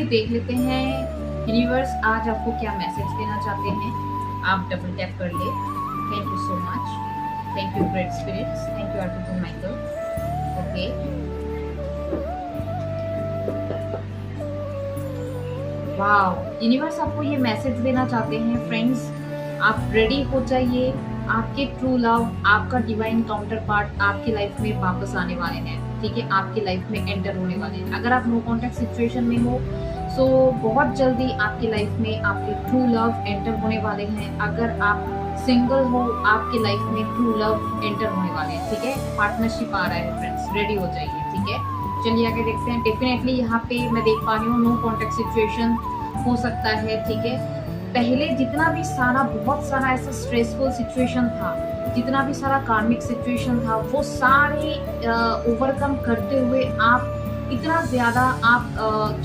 देख लेते हैं यूनिवर्स आज आपको क्या मैसेज देना चाहते हैं। आप डबल टैप कर ले। Thank you so much, thank you great spirits, thank you article Michael. Okay, wow, universe आपको ये मैसेज देना चाहते हैं फ्रेंड्स, आप रेडी हो जाइए। आपके ट्रू लव, आपका डिवाइन काउंटर पार्ट आपकी लाइफ में वापस आने वाले हैं। ठीक है, आपकी लाइफ में एंटर होने वाले हैं। अगर आप नो कॉन्टैक्ट सिचुएशन में हो सो बहुत जल्दी आपकी लाइफ में आपके ट्रू लव एंटर होने वाले हैं। अगर आप सिंगल हो, आपकी लाइफ में ट्रू लव एंटर होने वाले हैं। ठीक है, पार्टनरशिप आ रहा है फ्रेंड्स, रेडी हो जाइए। ठीक है, चलिए आगे देखते हैं। डेफिनेटली यहाँ पे मैं देख पा रही हूँ नो कॉन्टैक्ट सिचुएशन हो सकता है। ठीक है, पहले जितना भी सारा बहुत सारा ऐसा स्ट्रेसफुल सिचुएशन था, जितना भी सारा कार्मिक सिचुएशन था, वो सारे ओवरकम करते हुए आप इतना ज्यादा आप